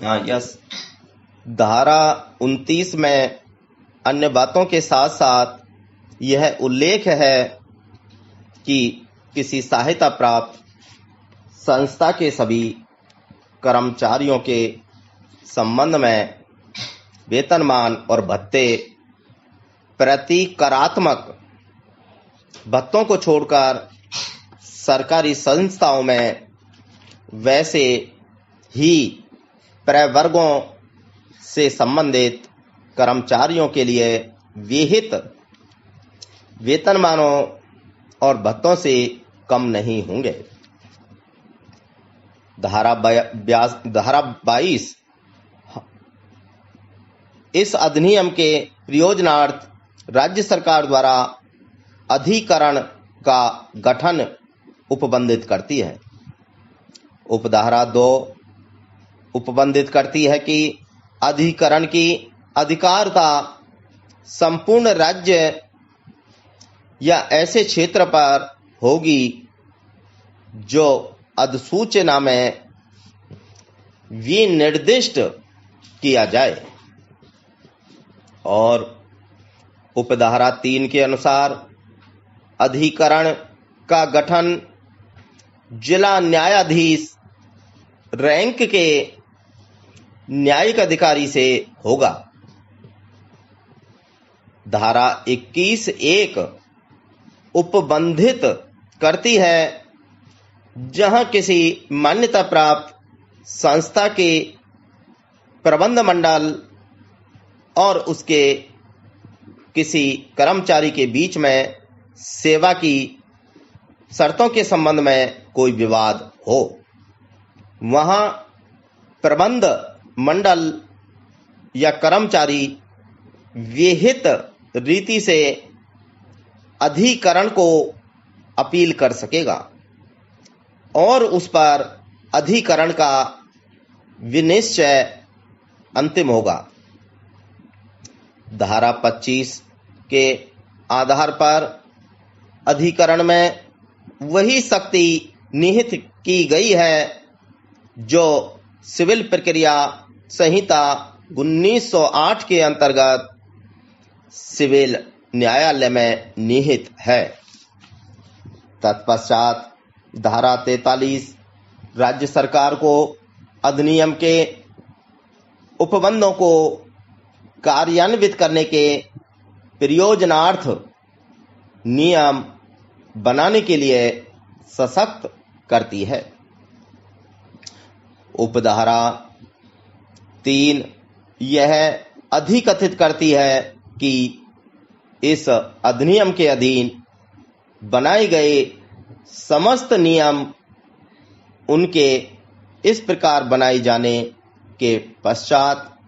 Yes. धारा 29 में अन्य बातों के साथ साथ यह उल्लेख है कि किसी सहायता प्राप्त संस्था के सभी कर्मचारियों के संबंध में वेतनमान और भत्ते प्रतिकरात्मक भत्तों को छोड़कर सरकारी संस्थाओं में वैसे ही प्रवर्गों से संबंधित कर्मचारियों के लिए विहित वेतनमानों और भत्तों से कम नहीं होंगे। धारा 22 इस अधिनियम के प्रयोजनार्थ राज्य सरकार द्वारा अधिकरण का गठन उपबंधित करती है। उपधारा 2 उपबंधित करती है कि अधिकरण की अधिकारता संपूर्ण राज्य या ऐसे क्षेत्र पर होगी जो अधिसूचना में विनिर्दिष्ट किया जाए। और उपधारा 3 के अनुसार अधिकरण का गठन जिला न्यायाधीश रैंक के न्यायिक अधिकारी से होगा। धारा 21(1) उपबंधित करती है जहां किसी मान्यता प्राप्त संस्था के प्रबंध मंडल और उसके किसी कर्मचारी के बीच में सेवा की शर्तों के संबंध में कोई विवाद हो, वहां प्रबंध मंडल या कर्मचारी विहित रीति से अधिकरण को अपील कर सकेगा और उस पर अधिकरण का विनिश्चय अंतिम होगा। धारा 25 के आधार पर अधिकरण में वही शक्ति निहित की गई है जो सिविल प्रक्रिया संहिता 1908 के अंतर्गत सिविल न्यायालय में निहित है। तत्पश्चात धारा 43 राज्य सरकार को अधिनियम के उपबंधों को कार्यान्वित करने के प्रयोजनार्थ नियम बनाने के लिए सशक्त करती है। उपधारा 3 यह अधिकथित करती है कि इस अधिनियम के अधीन बनाए गए समस्त नियम उनके इस प्रकार बनाए जाने के पश्चात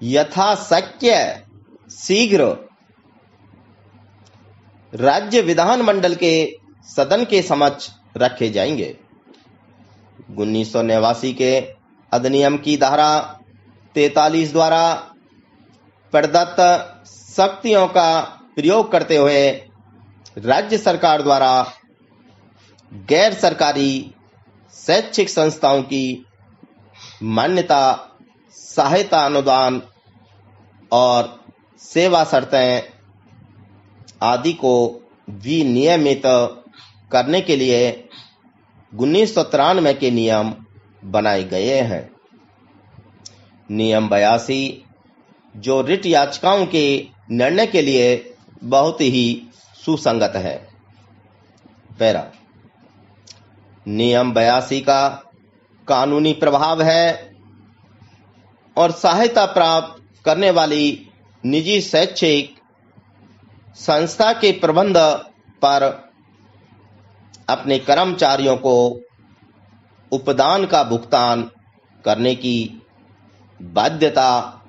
यथाशक्य शीघ्र राज्य विधानमंडल के सदन के समक्ष रखे जाएंगे। 1989 के अधिनियम की धारा 43 द्वारा प्रदत्त शक्तियों का प्रयोग करते हुए राज्य सरकार द्वारा गैर सरकारी शैक्षिक संस्थाओं की मान्यता, सहायता, अनुदान और सेवा शर्तें आदि को विनियमित करने के लिए 1993 के नियम बनाए गए हैं। नियम 82 जो रिट याचिकाओं के निर्णय के लिए बहुत ही सुसंगत है। पैरा नियम 82 का कानूनी प्रभाव है और सहायता प्राप्त करने वाली निजी शैक्षिक संस्था के प्रबंध पर अपने कर्मचारियों को उपदान का भुगतान करने की बाध्यता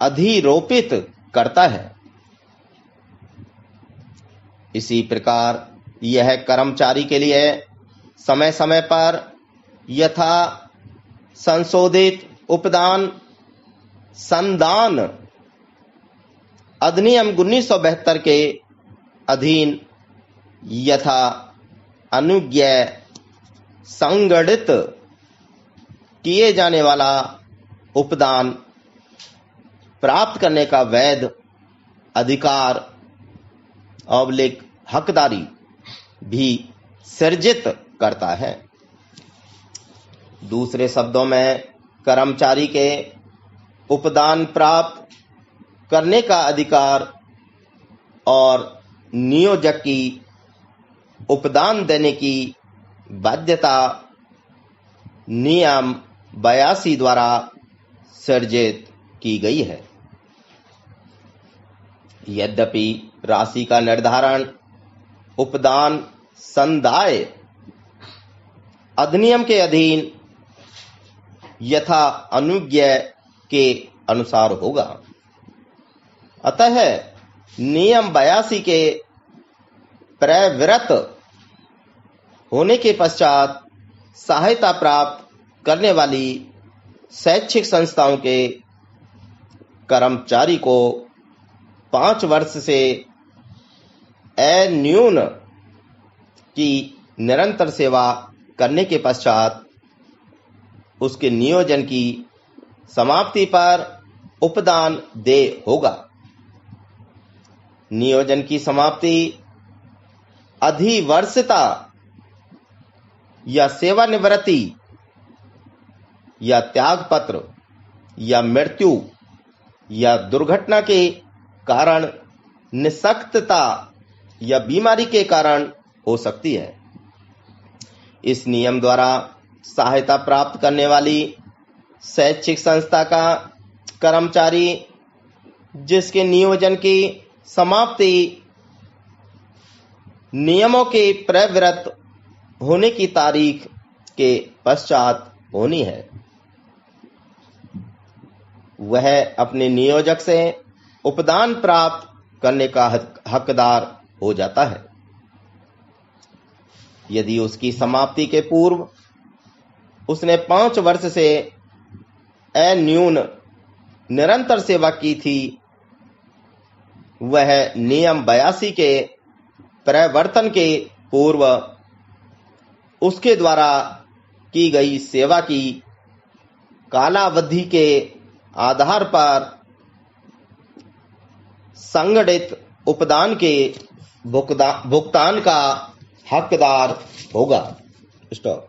अधिरोपित करता है। इसी प्रकार यह कर्मचारी के लिए समय समय पर यथा संशोधित उपदान संदान अधिनियम 1972 के अधीन यथा अनुज्ञेय संगठित किए जाने वाला उपदान प्राप्त करने का वैध अधिकार अवलिक हकदारी भी सृजित करता है। दूसरे शब्दों में कर्मचारी के उपदान प्राप्त करने का अधिकार और नियोजक की उपदान देने की बाध्यता नियम 82 द्वारा सृजित की गई है। यद्यपि राशि का निर्धारण उपदान संदाय अधिनियम के अधीन यथा अनुज्ञा के अनुसार होगा, अतः नियम 82 के प्रवृत्त होने के पश्चात सहायता प्राप्त करने वाली शैक्षिक संस्थाओं के कर्मचारी को 5 वर्ष से अन्यून की निरंतर सेवा करने के पश्चात उसके नियोजन की समाप्ति पर उपदान देय होगा। नियोजन की समाप्ति अधिवर्षता या सेवानिवृत्ति या त्यागपत्र या मृत्यु या दुर्घटना के कारण निःशक्तता या बीमारी के कारण हो सकती है। इस नियम द्वारा सहायता प्राप्त करने वाली शैक्षिक संस्था का कर्मचारी जिसके नियोजन की समाप्ति नियमों के प्रवृत्त होने की तारीख के पश्चात होनी है, वह अपने नियोजक से उपदान प्राप्त करने का हकदार हो जाता है। यदि उसकी समाप्ति के पूर्व उसने 5 वर्ष से अन्यून निरंतर सेवा की थी, वह नियम 82 के प्रवर्तन के पूर्व उसके द्वारा की गई सेवा की कालावधि के आधार पर संगठित उपदान के भुगतान का हकदार होगा। स्टॉप।